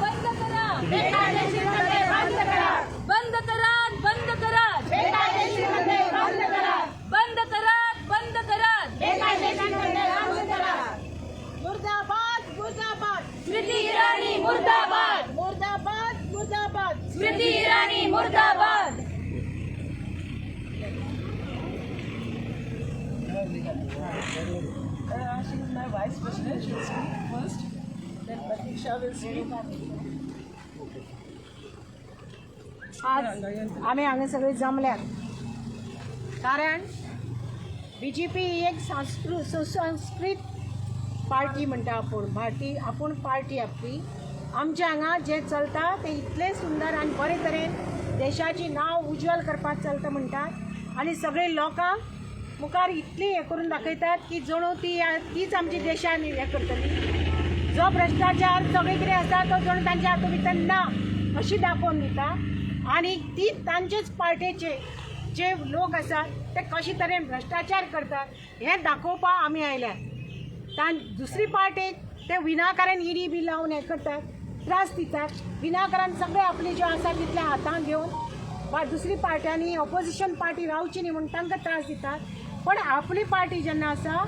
बंद करा बेकायदेशीर धंदे बंद करा बंद करा बंद करा बेकायदेशीर धंदे बंद करा बंद करा बेकायदेशीर धंदे बंद करा मुर्दाबाद मुर्दाबाद स्मृती ईरानी मुर्दाबाद मुर्दाबाद मुर्दाबाद स्मृती ईरानी मुर्दाबाद She is my vice president. She will speak first. Then Pratiksha will speak. आज आम्ही हांगा सगळे जमल्यात कारण BJP ही एक सुसंस्कृत पार्टी म्हणटा आपूण पार्टी आपली आमच्या हांगा जे चलता ते इतले सुंदर आनी बरे तरेन देशाची नांव उज्वल करपाक चलता म्हणटात आनी सगळे लोकांक मुखार इतली हे करून दाखयतात की जणू तीच आमची देशान हे करतली जो भ्रष्टाचार सगळे कितें आसा तो जणू तांच्या हातूंत भितर ना अशी दाखोवन दिता आनी ती तांचेच पार्टेचे जे लोक आसात ते कशे तरेन भ्रष्टाचार करतात हें दाखोवपाक आमी आयल्यात दुसरी पार्टेक ते विनाकारण ईडी बी लावन हे करतात त्रास दितात विनाकारण सगळे आपले जे आसा तितले हातांत घेवन दुसरी पार्ट्यांनी ऑपोजिशन पार्टी रावची न्ही म्हणून तांकां त्रास दितात पण आपली पार्टी जेन्ना आसा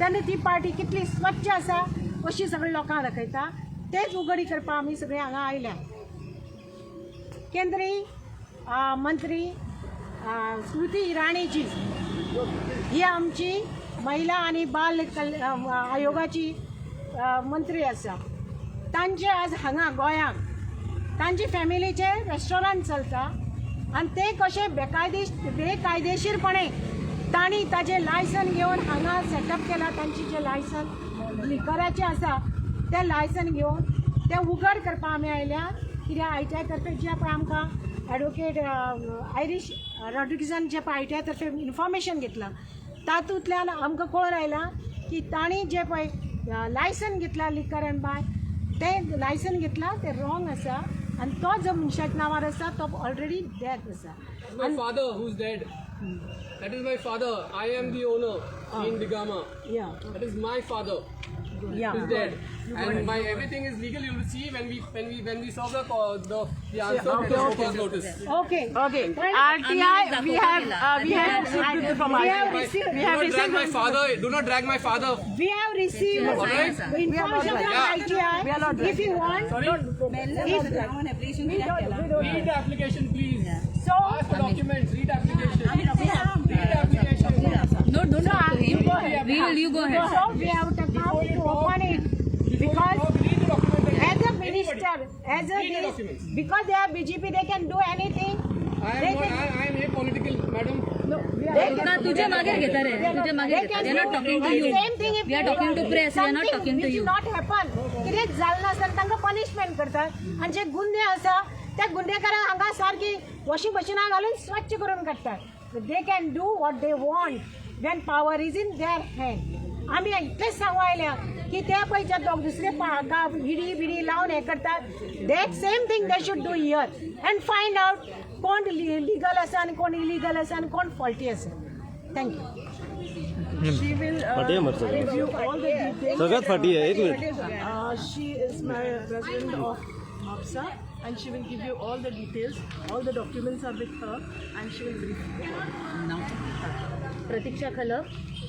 तेन्ना ती पार्टी कितली स्वच्छ आसा अशी सगळे लोकांक दाखयता तेच उघडी करपाक आमी सगळे हांगा आयल्या केंद्रीय मंत्री स्मृती इराणीची ही आमची महिला आणि बाल आयोगाची मंत्री आसा तांचे आज हांगा गोंयांत तांची फॅमिलीचे रेस्टॉरंट चलता आनी ते कशे बेकायदेशीरपणे तांणी ताजें लायसन घेवन हांगा सेटअप केला तांची जे लायसन लिकराचें आसा तें लायसन घेवन तें उघड करपाक आमी आयल्या कित्याक ITI तर्फे जे पळय आमकां एडवोकेट आयरिश रॉड्रिगीजान जे पळय ITI तर्फे इन्फॉर्मेशन घेतलां तातूंतल्यान आमकां कळून आयलां की तांणी जे पळय लायसन घेतला लिकर एंड बाय तें लायसन घेतलां तें रॉंग आसा आनी तो जो मनशाच्या नांवार आसा तो ऑलरेडी डेथ आसा My father who's dead. That is my father. I am the owner in Digama. Yeah. That is my father. Yeah. Who's dead. And my everything is legal. You will see when we solve the answer to the showcase notice. Okay. Okay. RTI, we have received from RTI. Do not drag my father. Do not drag my father. We have received information from ITI. If you want, Read the application, please. so Ask the documents. Read the application. Read the application. No, don't talk to him. You go ahead. So we have to come to open it because Read the documentation. as a minister, because they are BJP, they can do anything. I am a political, madam. No, we are. तुझे मागे घेता रे तुझे मागे घेता we are not talking to you Same thing if we are talking to press we are not talking to you which not happen. कितें जालें नासतना तांकां पनिशमेंट करतात आनी जे गुन्हे आसा त्या गुन्हेकारांक हांगा सारकी वॉशिंग मशिनाक घालून स्वच्छ करून काडटात. They can do what they want when power is in their hand. आमी इतलेंच सांगू आयल्या की ते पळय जे दुसरे ईडी बिडी लावन हे करतात that same thing they should do here and find out कोण लिगल आसा आनी कोण इलिगल आसा आनी कोण फॉल्टी आसा. Thank you. She will review all the details. सगळ्यात फाटी आहे एक minute She is my president of MAPSA and she will give you all the details. All the documents are with her and she will brief you. प्रतीक्षा खलप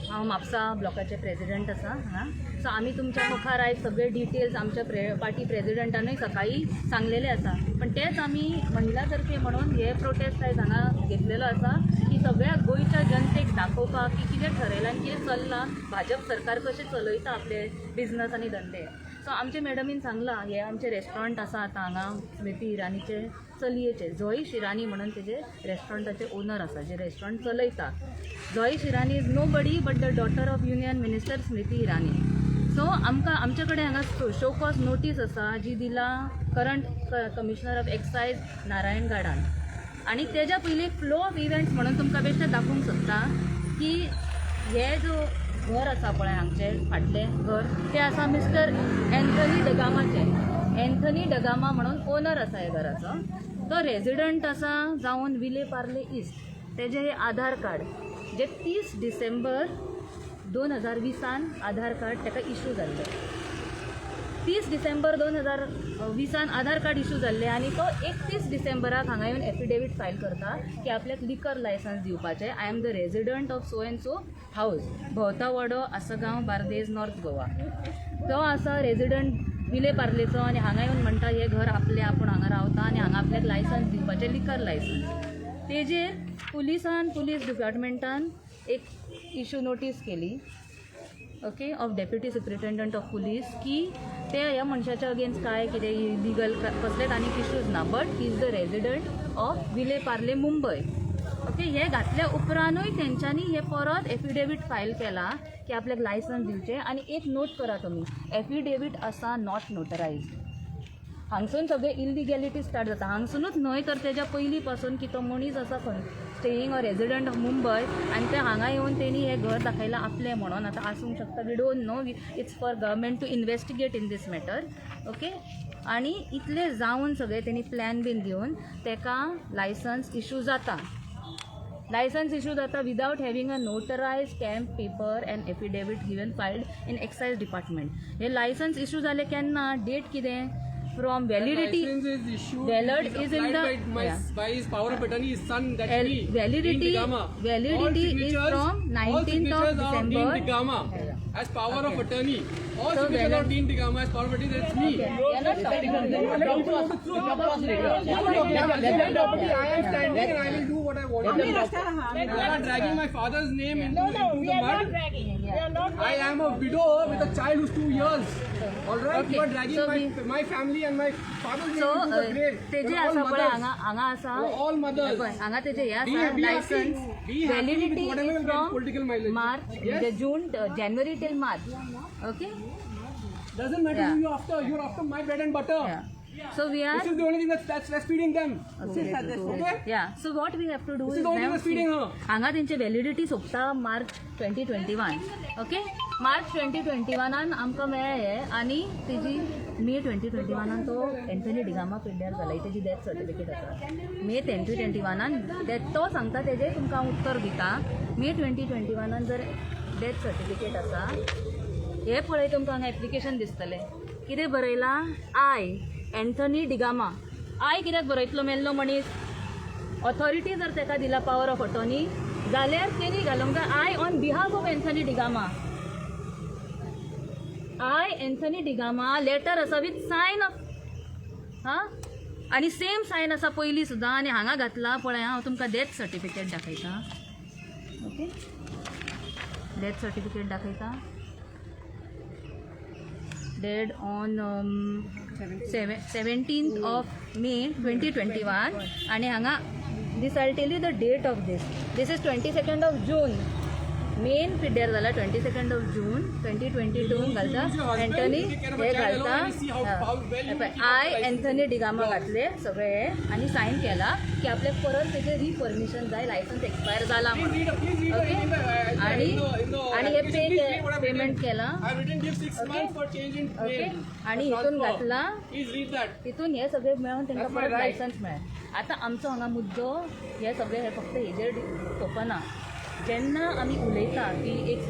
हांव Mapusa ब्लॉकाचे president आसा हांगा so आमी तुमच्या मुखार आयज सगळे डिटेल्स आमच्या पार्टी प्रेसिडेंटानूय सकाळी सांगलेले आसा पण तेच आमी महिला तर्फे म्हणून हे प्रोटेस्ट आयज हांगा घेतलेलो आसा की सगळ्या गोंयच्या जनतेक दाखोवपाक की कितें ठरयलां आनी कितें चल्लां भाजप सरकार कशें चलयता आपले बिझनस आनी धंदे. सो आमचे मॅडमीन सांगलां हे आमचे रेस्टॉरंट आसा आतां हांगा स्मृती इराणीचे चलयेचे जोई शिरानी म्हणून तेजे रेस्टॉरंटाचे ओनर आसा जे रेस्टॉरंट चलयता. Zoish Irani is no body but the daughter of union minister Smriti Irani. So आमकां आमचे कडेन हांगा शो कॉज नोटीस आसा जी दिला current commissioner of excise Narayan गाडान आनी तेज्या पयलीं फ्लो ऑफ इव्हेंट्स म्हणून तुमकां बेश्टें दाखोवंक सोदता की हे जो घर आसा पळय हांगचे फाटलें घर तें आसा मिस्टर एन्थनी डगामाचें. एन्थनी डगामा म्हणून ओनर आसा ह्या घराचो. तो रेजिडंट आसा जावन विले पार्ले ईस्ट. तेजें हे आधार कार्ड जे 30 डिसेंबर 2020 आधार कार्ड ताका इश्यू जाल्लें 30 डिसेंबर 2020 आधार कार्ड इश्यू जाल्लें आनी तो 31 डिसेंबराक हांगा येवन एफिडेवीट फायल करता की आपल्याक लिकर लायसन्स दिवपाचें. I am the resident of so and so house, Bhovtawado, Assagao, Bardez, North Goa. तो आसा रेजिडंट विले पार्लेचो आनी हांगा येवन म्हणटा हें घर आपलें, आपूण हांगा रावता आनी हांगा आपल्याक लायसन्स दिवपाचें, लिकर लायसन्स. तेजेर पुलीस डिपार्टमेंटान एक इश्यू नोटीस केली, okay, of deputy superintendent of police, की ते ह्या मनशाच्या अगेन्स्ट काय कितें इलिगल कसलेच आनीक इश्यूज ना, but he is the resident of Vile Parle, Mumbai. Okay, हे घातल्या उपरांतूय तेंच्यांनी हे परत एफिडेवीट फायल केला की आपल्याक लायसन्स दिवचें. आनी एक नोट करा तुमी, एफिडेवीट आसा नॉट नोटरायज्ड. हांगसून सगळे इलिगॅलिटी स्टार्ट जाता. हांगसूनच न्हय तर तेज्या पयलीं पासून की तो मनीस आसा खंय staying or resident of Mumbai आनी ते हांगा येवन तेणी हे घर दाखयलां आपलें म्हणून. आतां आसूंक शकता, we don't know, it's for government to investigate in this matter. Okay, आनी इतले जावन सगळे तेणी प्लॅन बीन दिवन तेका लायसन्स इश्यू जाता. लायसन्स इश्यू जाता without having a notarised stamp paper and affidavit given filed in excise department. हे लायसन्स इश्यू जाले केन्ना, डेट कितें, from validity, License is issued. valid it is in applied the by his power of attorney, his son, that's me. validity Dean Digama. validity All is signatures- from all 19th of signatures are December. Dean Digama as power of Okay. attorney. All So signatures valid- are Dean Digama as power of attorney. That's me. Okay. We are not talking about that. I am standing and I will do what I want. You are dragging my father's name into the mud. I am a widow with a child who's 2 years. All right, Okay. you are dragging So my family and my father's So name into the grave. तेजे We're all आसा पळय mothers. हांगा आसा We're all mothers. पळय हांगा तेजे हे Be आसा happy, licence be happy with validity whatever is will get from political mileage. March Yes. म्हणजे जून, जानेवारी till March. Okay, Doesn't matter Yeah. who you're after. You're after my bread and butter. So we are This is the only thing that's feeding them. Okay? Yeah. So what we have to do This is the only thing that's feeding her. हांगा तेंची validity सोंपता March 2021. Okay, March 2021 आमकां मेळ्ळें हें आनी तेजी मे 2021 तो Anthony da Gama पिड्ड्यार जाला, तेजी डॅथ सर्टिफिकेट आसा. मे 2021 तो सांगता तेजें तुमकां हांव उत्तर दिता. मे 2021 जर डॅथ सर्टिफिकेट आसा, हे पळय तुमकां हांगा एप्लिकेशन दिसतलें. कितें बरयलां, आय एंथनी डिगामा. आय कित्याक बरयतलो मेल्लो मनीस? ऑथॉरिटी जर तेका दिला पॉवर ऑफ अटॉर्नी जाल्यार तेणी घालूंक जाय I on behalf of Anthony D'Gama. I Anthony D'Gama, letter आसा विथ सायन ऑफ आनी सेम सायन आसा पयलीं सुद्दां. आनी हांगा घातला पळय, हांव तुमकां डेथ सर्टिफिकेट दाखयता. ओके, डेथ सर्टिफिकेट दाखयता. Dead on 17th of May 2021 आणि हांगा this I tell you the date of this is 22nd of June. मेन पिड्ड्यार जाला 22nd of June 2022 घालता एंथनी हे घालता. आय एंथनी डिगामा घातले सगळे आणि सायन केला की आपल्याक परत तेजे रिपरमिशन जाय, लायसन्स एक्सपायर जाला म्हणून. ओके, आणि हे पेमेंट केला. I've written give 6 months for change in okay, name. आणि हितून घातला, Please read that. तितून हे सगळे मेळून तांकां That's my परत right. लायसन्स मेळ्ळें. आतां आमचो हांगा मुद्दो हे सगळे हे फक्त हेजेर सोंपना. जेन्ना आमी उलयता की एक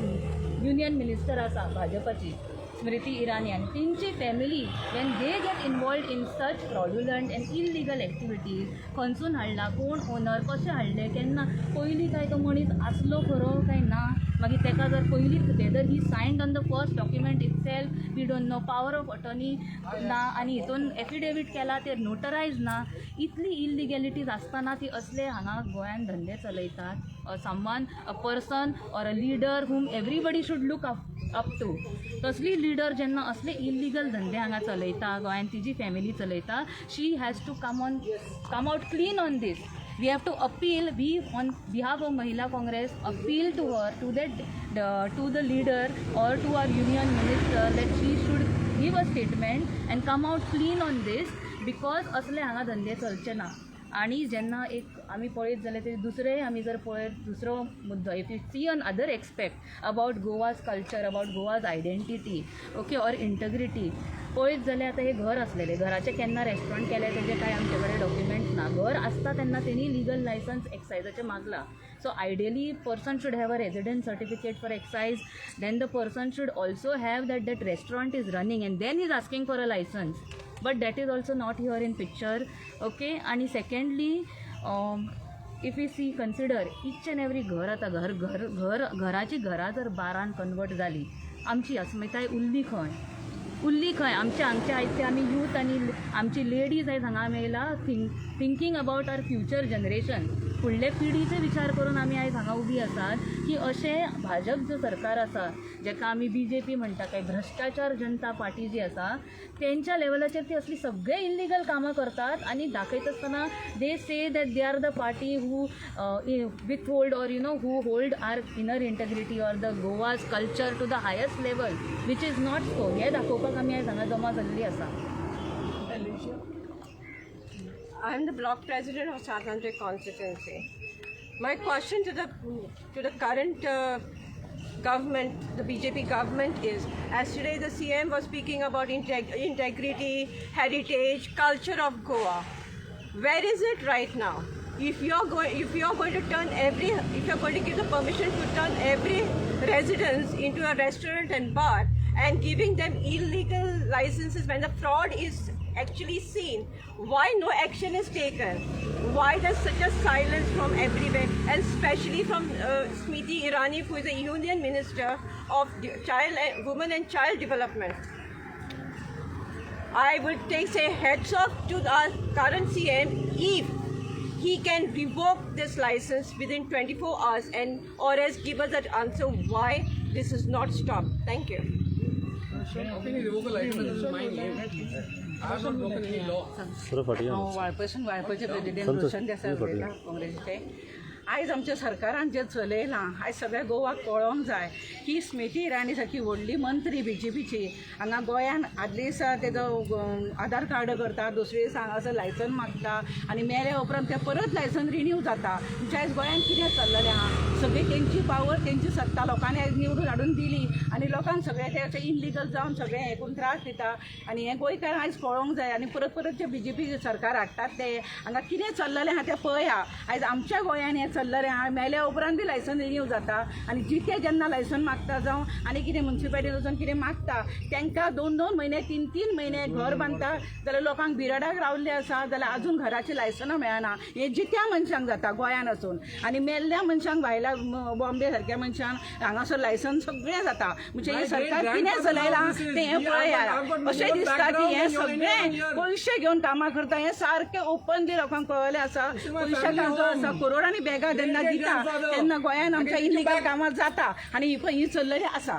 युनियन मिनिस्टर आसा भाजपाची, स्मृती इराणी, आनी तेंची family when they get involved in such fraudulent and illegal activities, खंयसून हाडला, कोण ओनर, कशें हाडले, केन्ना पयलीं काय तो मनीस आसलो खरो काय ना, मागीर तेका जर पयलींच whether he signed on the first document itself, we don't know, power of attorney ना, आनी हितून एफिडेवीट केला ते नोटरायज ना. इतली इलिगॅलिटीज आसतना ती असले हांगा गोंयान धंदे चलयतात. Someone a person or a leader whom everybody should look up to. तसली लीडर जेन्ना असले इलिगल धंदे हांगा चलयता, गोंयान तिजी फॅमिली चलयता, she has to come out clean on this. We have to appeal, we on behalf of Mahila Congress appeal to her, to the leader or to our union minister that she should give a statement and come out clean on this, because असले हांगा धंदे चलचे ना. आणि जेन्ना एक आमी पळयत जाल्यार ते दुसरे आमी जर पळयत दुसरो मुद्दो, if you see on other aspect about Goa's culture, about Goa's identity, okay, or integrity, पळयत जाल्यार आतां हें घर आसलेलें, घराचें केन्ना रेस्टॉरंट केलें तेजे कांय आमचे कडेन डॉक्युमेंट्स ना. घर आसता तेन्ना तेणी लिगल लायसन्स एक्सायजाचें मागलां. So ideally person should have a residence certificate for excise, then the person should also have that restaurant is running, and then he's asking for a license, but that is also not here in picture. Okay, and secondly, if we see consider each and every घर आता घराची घरां जर 12 convert जाली, आमची अस्मिताय उरली खंय आमचे आयज ते आमी यूथ आनी आमची लेडीज आयज हांगा मेळला thinking about our future generation, फुडले पिढीचे विचार करून आमी आयज हांगा उबी आसात की अशें भाजप जो सरकार आसा जेका आमी BJP म्हणटा काय भ्रष्टाचार जनता पार्टी जी आसा तेंच्या लेवलाचेर ती असली सगळे इल्लिगल कामां करतात आनी दाखयत आसतना they say that they are the party who with hold or who hold our inner integrity or the Goa's culture to the highest level which is not so. हें दाखोवपाक आमी आयज हांगा जमा जाल्लीं आसा. I am the block president of Chathantri constituency. My question to the current government, the BJP government, is: as today the CM was speaking about integrity, heritage, culture of Goa. Where is it right now? If you're going to give the permission to turn every residence into a restaurant and bar and giving them illegal licenses when the fraud is actually seen, why no action is taken? Why there's such a silence from everywhere, and especially from Smriti Irani, who is a Union Minister of Women and Child Development? I would say heads off to our current CM if he can revoke this license within 24 hours or else give us that answer why this is not stopped. Thank you. How can you revoke a license in my name? I have not broken any law. वाळपयचे president Roshan Desai उलयता काँग्रेसीचे. आयज आमच्या सरकारान जें चलयलां आयज सगळ्या गोवाक कळोंक जाय की स्मृती इराणी सारकी व्हडली मंत्री BJPची हांगा गोंयान आदले दिसा तेजो आधार कार्ड करता, दुसरे दिसा हांगासर लायसन मागता आनी मेल्या उपरांत ते परत लायसन रिन्यू जाता. म्हणजे आयज गोंयान कितें चल्ललें आहा? सगळी तेंची पावर तेंची सत्ता लोकांनी आयज निवडून हाडून दिली आनी लोकांक सगळें ते इनलिगल जावन सगळें हें करून त्रास दिता आनी हें गोंयकार आयज कळोंक जाय आनी परत परत जे BJP सरकार हाडटात ते हांगा कितें चल्ललें आहा तें पळया. आयज आमच्या गोंयान हें चल्ललें आहा, मेल्या उपरांत बी लायसन रिन्यू जाता आनी जिते जेन्ना लायसन मागता जावं आनी कितें म्युन्सिपालिटीन वचून कितें मागता तांकां 2-2 म्हयने 3-3 म्हयने घर बांदता जाल्यार लोकांक बिराडाक रावल्ले आसा जाल्यार आजून घराची लायसनां मेळना. हें जित्या मनशांक जाता गोंयान वचून आनी मेल्ल्या मनशांक भायल्या बॉम्बे सारक्या मनशांक हांगासर लायसन सगळें जाता. म्हणजे हें सरकार कितें चलयलां तें हें पळया. अशें दिसता की हें सगळें पयशे घेवन कामां करता. हें सारकें ओपनली लोकांक कळयलें आसा. पयशे जो आसा करोडांनी बॅगां जेन्ना दिता तेन्ना गोंयान आमच्या इल्लिगल कामां जाता आनी ही चल्लली आसा.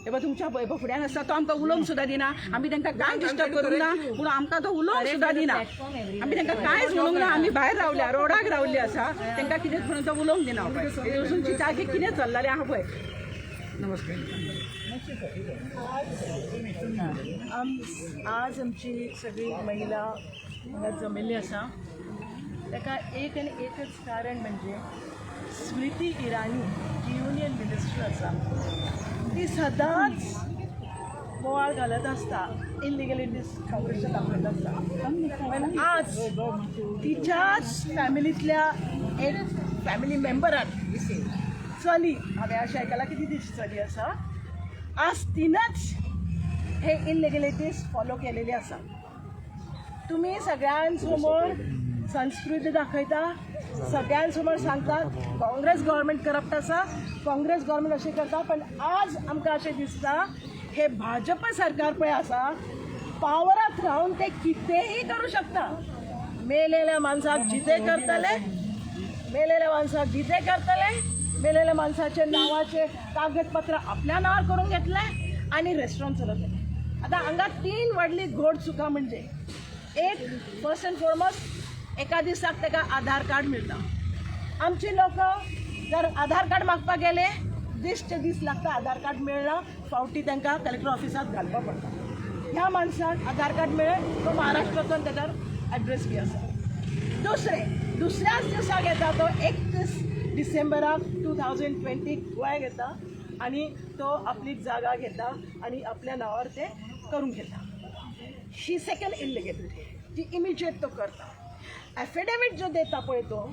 हे पळय तुमच्या फुड्यान आसा तो आमकां उलोवंक सुद्दां दिना. आमी तांकां कांय डिस्टर्ब करूंक ना पूण आमकां तो उलोवंक सुद्दां दिना. आमी तांकां कांयच म्हणूंक ना. आमी भायर रावल्या, रोडाक रावल्ली आसा. तांकां कितें म्हणून तो उलोवंक दिना. पळय वचूनची जागे कितें चल्ललें आहा पळय. आज आमची सगळी महिला हांगा जमिल्ली आसा. ताका एक आनी एकच कारण म्हणजे स्मृती इराणी जी युनियन मिनिस्टर आसा ती सदांच बोवाळ घालत आसता, इल्लिगलिटीज काँग्रेसच्या दाखयत आसता. पण आज तिच्याच फॅमिलींतल्या एक फॅमिली मेंबरान चली, हांवें अशें आयकलां की ती तिची चली आसा, आज तिनंच हे इल्लिगलिटीज फॉलो केलेली आसा. तुमी सगळ्यांसमोर संस्कृती दाखयता, सगळ्यांसमोर सांगतात काँग्रेस गव्हर्मेंट करप्ट आसा, काँग्रेस गव्हर्मेंट अशें करता. पण आज आमकां अशें दिसता हे भाजप सरकार पळय आसा पावरात रावन ते कितेंय करूं शकता. मेलेल्या माणसाक जिते करतले, मेलेल्या माणसाक जिते करतले, मेलेल्या माणसाचे नावाचे कागदपत्र आपल्या नावार करून घेतले आनी रेस्टॉरंट चलतले. आतां हांगा 3 व्हडली घोड चुका म्हणजे एक फर्स्ट अँड फॉरमोस्ट एका दिसाक ताका आधार कार्ड मिळता. आमची लोक जर आधार कार्ड मागपाक गेले दिसचे दीस लागता, आधार कार्ड मेळना, फावटी तांकां कलेक्टर ऑफिसांत घालपा पडटा. ह्या मनशाक आधार कार्ड मेळ्ळें तो महाराष्ट्राचो ताचेर एड्रेस बी आसा. दुसऱ्याच दिसाक येता तो 31 डिसेंबराक 2020 गोंयाक येता आनी तो आपली जागा घेता आनी आपल्या नांवार ते करून घेता. ही सेकंड इलिगॅलिटी जी इमिजिएट तो करता. ॲफिडेविट जो देता पळय तो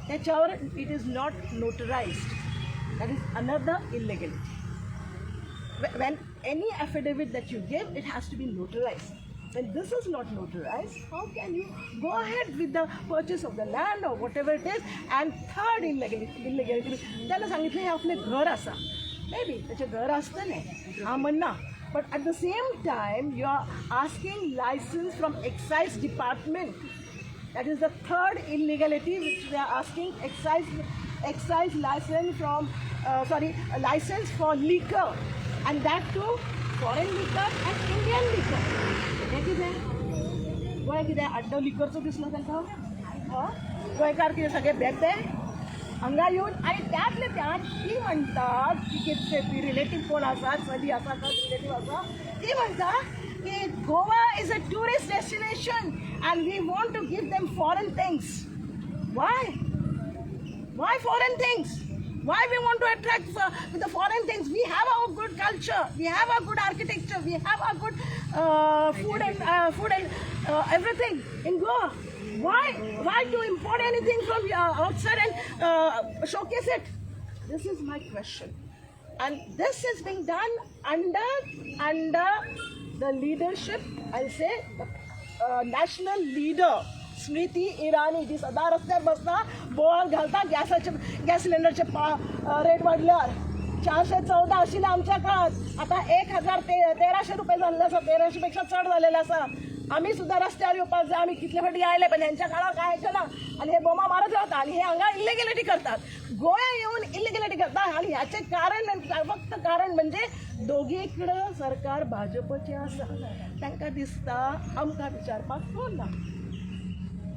त्याच्यावर it is not notarised. That is another illegality. When any affidavit that you give, it has to be notarized. When this is not notarized, how can you go ahead with the purchase of the land or whatever it is? And third illegality, त्याला सांगितलं हे आपले घर असा. Maybe त्याचे घर असतं नाही, हा म्हणणं. But at the same time, you are asking license from excise department. That is the third illegality which they are asking. Excise license from, license for liquor. And that too, foreign liquor and Indian liquor. हे कितें गोंय कितें आड्डो लिकरचो दिसलो तांकां? गोंयकार कितें सगळे बेबे हांगा येवन आनी त्यातले त्यात ती म्हणटात की कितें रिलेटीव कोण आसा चली आसा खंय रिलेटीव आसा ती म्हणटा की Goa is a tourist destination and we want to give them foreign things. Why? Why foreign things? Why we want to attract with the foreign things? We have our good culture, we have our good architecture, we have our good food and everything in Goa. Why to import anything from outside and showcase it? This is my question, and this is being done under the leadership, I'll say, the national leader. Smriti Irani जी सदा रस्त्यार बसता बोवाळ घालता gas सिलेंडरचे rate वाडल्यार 414 आशिल्ले आमच्या काळात आता 1300 रुपये झालेले आसा 1300 पेक्षा चड झालेले आसा. आमी सुद्धा रस्त्यार येवपाक जाय. आमी कितले फाटी आयले पण ह्यांच्या काळात काय आयकना आणि हे बोमा मारत रावता आणि हे हांगा इलिगॅलिटी करतात. गोंया येऊन इलिगॅलिटी करतात आणि ह्याचे कारण फक्त कारण म्हणजे दोघीकडे सरकार भाजपचे आसा. तांकां दिसता आमकां विचारपाक कोण ना.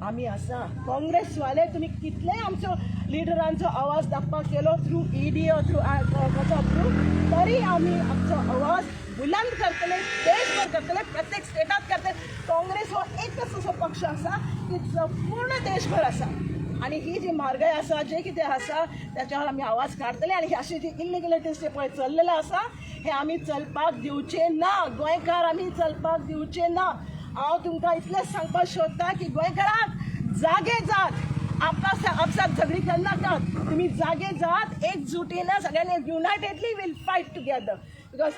आम्ही असा काँग्रेसवाले तुम्ही कितले आमचो लिडरांचो आवाज दाखपाक केलो थ्रू ईडी और थ्रू तरी आम्ही आमचो आवाज बुलंद करतले देशभर करतले प्रत्येक स्टेटात करतले. काँग्रेस हो एकच असो पक्ष असा की जो पूर्ण देशभर असा आणि ही जी म्हारगाय असा जे कितें आसा त्याच्यावर आम्ही आवाज काढतले आणि अशी जी इलिगॅलिटीज जे पळय चल्लेले आसा हे आम्ही चलपाक दिवचे ना. गोंयकार आम्ही चलपाक दिवचे ना. हांव तुमकां इतलेंच सांगपाक सोदता की गोंयकारांक जागे जात आपसात झगडी करनाकात. तुम्ही जागे जात एकजुटीनं सगळ्यांनी unitedly will fight together because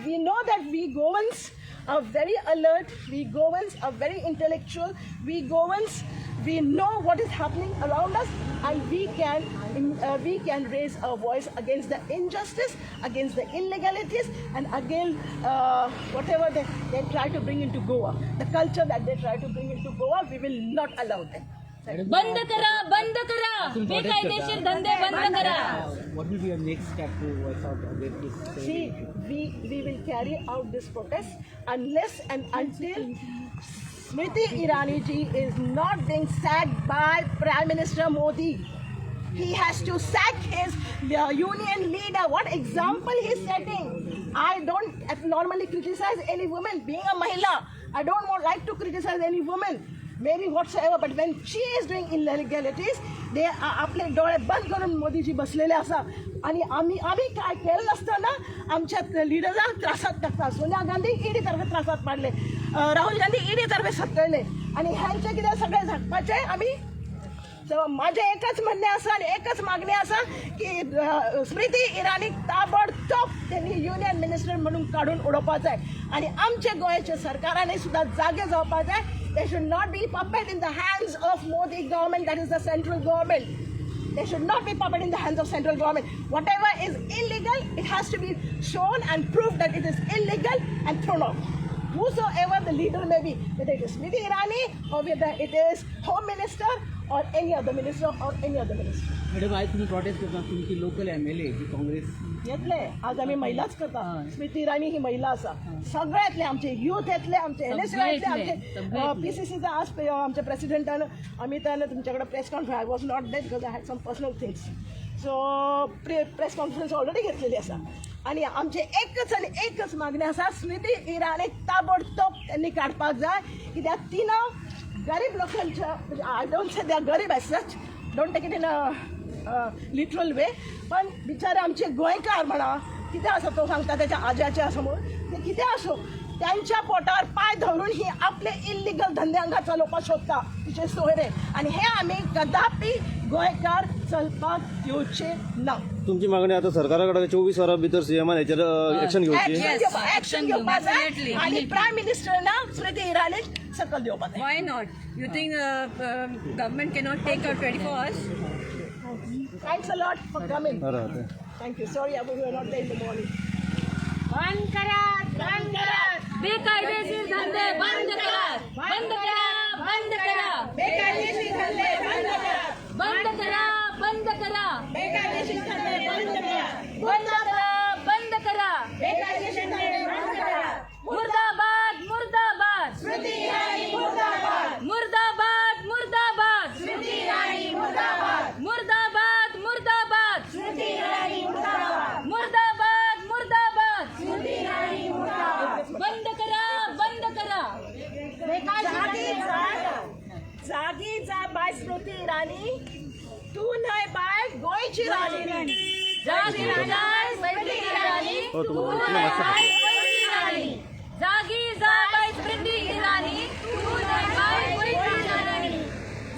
we know that we Goans are very alert, we Goans are very intellectual, we Goans, we know what is happening around us and we can raise our voice against the injustice, against the illegalities and against whatever they try to bring into Goa, the culture that they try to bring into Goa, we will not allow them. बंद करा बेकायदेशीर धंदे बंद करा. What will be your next step to voice out against this? See, we will carry out this protest unless and until Smriti Irani ji is not being sacked by Prime Minister Modi. He has to sack his union leader. What example he is setting? I don't normally criticize any woman. Being a Mahila, I don't like to criticize any woman. Maybe whatsoever, but when she is doing illegalities, they आपले डोळे बंद करून मोदीजी बसलेले असा आणि आम्ही काय केलं नसताना आमच्या लिडरांक त्रासात टाकता. सोनिया गांधी ईडी तर्फे त्रासात पाडले, राहुल गांधी ईडी तर्फे सतळले आणि ह्यांचे कितें सगळे झटपाचे आम्ही. सो माझे एकच म्हणणे असा आणि एकच मागणी असा की स्मृती इराणी ताबडतोब त्यांनी युनियन मिनिस्टर म्हणून काढून उडोवपाक जाय आणि आमचे गोंयचे सरकाराने सुद्धा जागे जावपाक जाय. They should not be puppet in the hands of Modi government, that is the central government. They should not be puppet in the hands of central government. Whatever is illegal, it has to be shown and proved that it is illegal and thrown out. Whosoever the leader may be, whether it is Smriti Irani or whether it is Home Minister or any other minister or any other minister. Madam आज तुम्ही prostate करता तुमची local MLA जी काँग्रेस येतले आज आम्ही महिलाच करता. स्मृती इराणी ही महिला असा सगळ्यातले आमचे युथ येतले आमचे NSU आमचे PCCचा आज आमच्या प्रेसिडेंटान आम्ही त्यानं तुमच्याकडे press conference. I was not there because I had some personal things. So press conference already घेतलेली असा आणि आमचे एकच मागणी असा स्मृती इराणी ताबडतोब त्यांनी काढपाक जाय. कित्याक तिनं गरीब लोकांच्या I don't say they are गरीब as such, don't take it in literal way, पण बिचारे आमचे गोंयकार म्हणा कितें आसा तो सांगता त्याच्या आज्याच्या समोर ते कितें असो त्यांच्या पोटावर पाय धरून ही आपले इल्लिगल धंद्यांगा चलोवपाक सोदता तिचे सोयरे आनी हे आमी कदापि गोंयकार चलपाक दिवचे ना. तुमची मागणी आता सरकारा कडेन 24 वरां भितर सीएमान हेचेर एक्शन घेवची. एक्शन घेवपाक जाय आनी प्रायम मिनिस्टरान स्मृती इराणीक सकल दिवपाक जाय. Why not? You think government cannot take out 24 hours? Thanks a lot for coming. बरं. Thank you. Sorry, we were not there in the morning. बंद करा बेकायदेशीर धंदे बंद करा बंद करा बंद करा बेकायदेशीर धंदे बंद करा. बंद करा बंद करा बेकायदेशीर धंदे बंद करा. बंद करा बंद करा बेकायदेशीर धंदे बंद करा. मुर्दाबाद मुर्दाबाद स्मृती इराणी मुर्दाबाद. मुर्दाबाद मुर्दाबाद स्मृती इराणी मुर्दाबाद. मुर्दाबाद मुर्दाबाद स्मृती इराणी मुर्दाबाद. मुर्दाबाद मुर्दाबाद स्मृती इराणी मुर्दाबाद. बंद करा बंद करा जागी जा बाय स्मृती इराणी. तू नाही बाय गोयची राणी. जागी जा स्मृती इराणी हो, तू तुम्हाला नाही वाचता. बाय गोयची राणी. जागी जा बाय स्मृती इराणी तू नाही बाय गोयची राणी.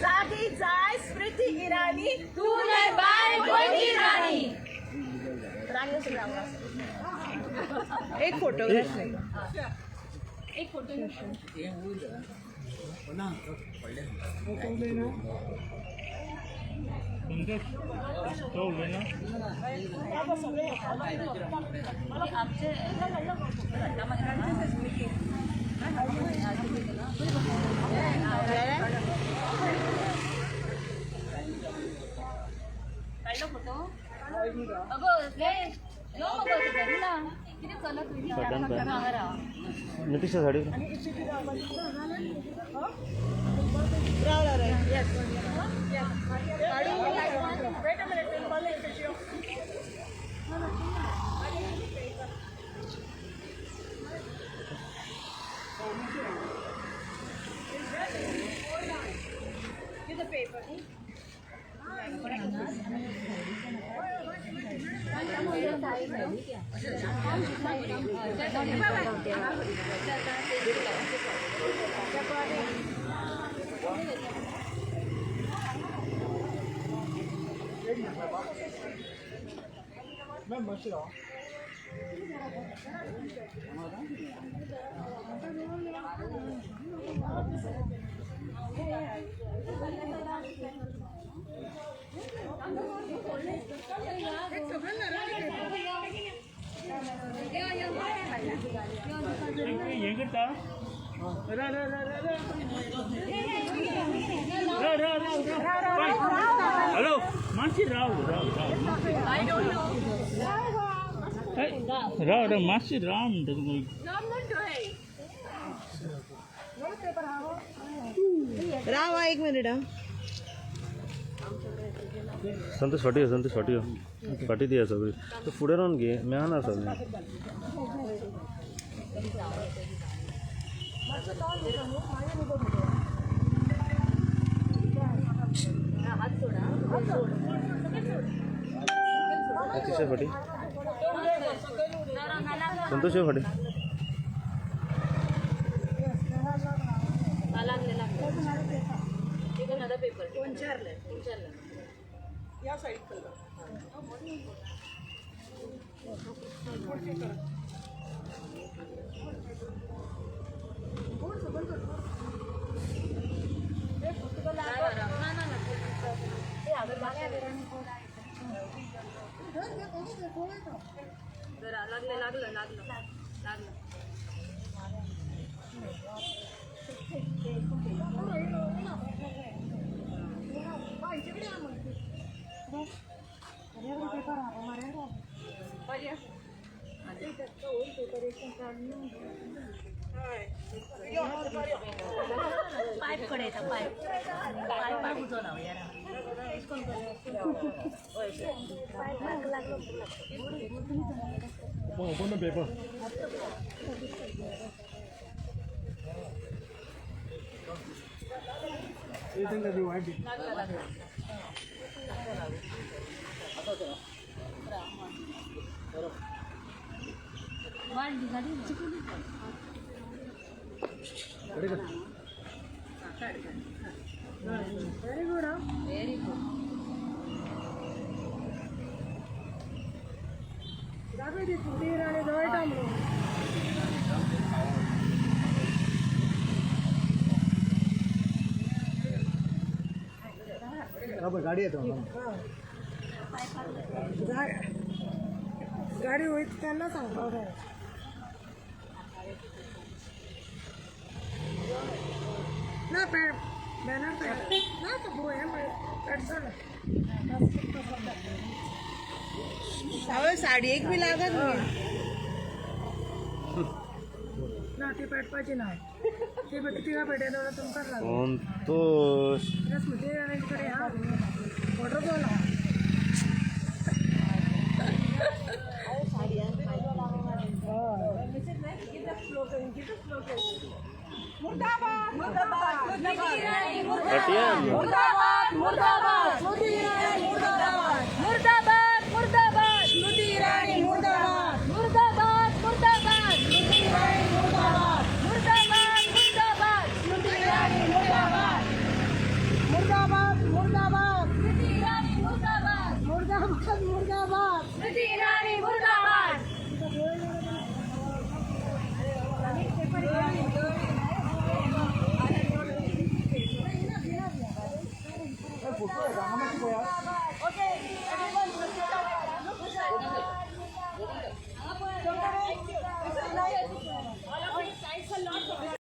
जागी जाय स्मृती इराणी. तू नाही बाय गोयची राणी. एक फोटोग्राफ एक फोटो आमचे काढलो फोटो अगो यो मगो घरी ना किती चलत नितीशच्या sari Hello, Masi Rao. Rao, Masi Ram. राव एक मिनिट. संतोष फाटी फाटी दिया सगळी तू फुडें रावन घे मेळना सगळें. अतिशय फाटी संतोष फाटी लागले पेपर या साईड पाईप कडे येतात पाईप उजवला यार open the paper. You think that you might be? वाट व्हेरी गुड हा व्हेरी गुड. दाखव ती स्मृती इराणी जवळ थांबलो गाडी येतो गाडी होईत त्यांना सांगतो ना बॅनर ना तो वो है साडी एक बी लागत नाही ना ती पेटपाची नाही ती तिला पेटायला तुमकाच लागत संतोष स्मृती इराणीकडे हा वॉटरफॉल हा पाटिया मुर्दाबाद मुर्दाबाद स्मृती इराणी मुर्दाबाद मुर्दाबाद मुर्दाबाद स्मृती इराणी मुर्दाबाद मुर्दाबाद मुर्दाबाद स्मृती इराणी मुर्दाबाद मुर्दाबाद मुर्दाबाद स्मृती इराणी मुर्दाबाद मुर्दाबाद मुर्दाबाद स्मृती इराणी मुर्दाबाद मुर्दाबाद मुर्दाबाद स्मृती इराणी मुर्दाबाद. Okay, everyone,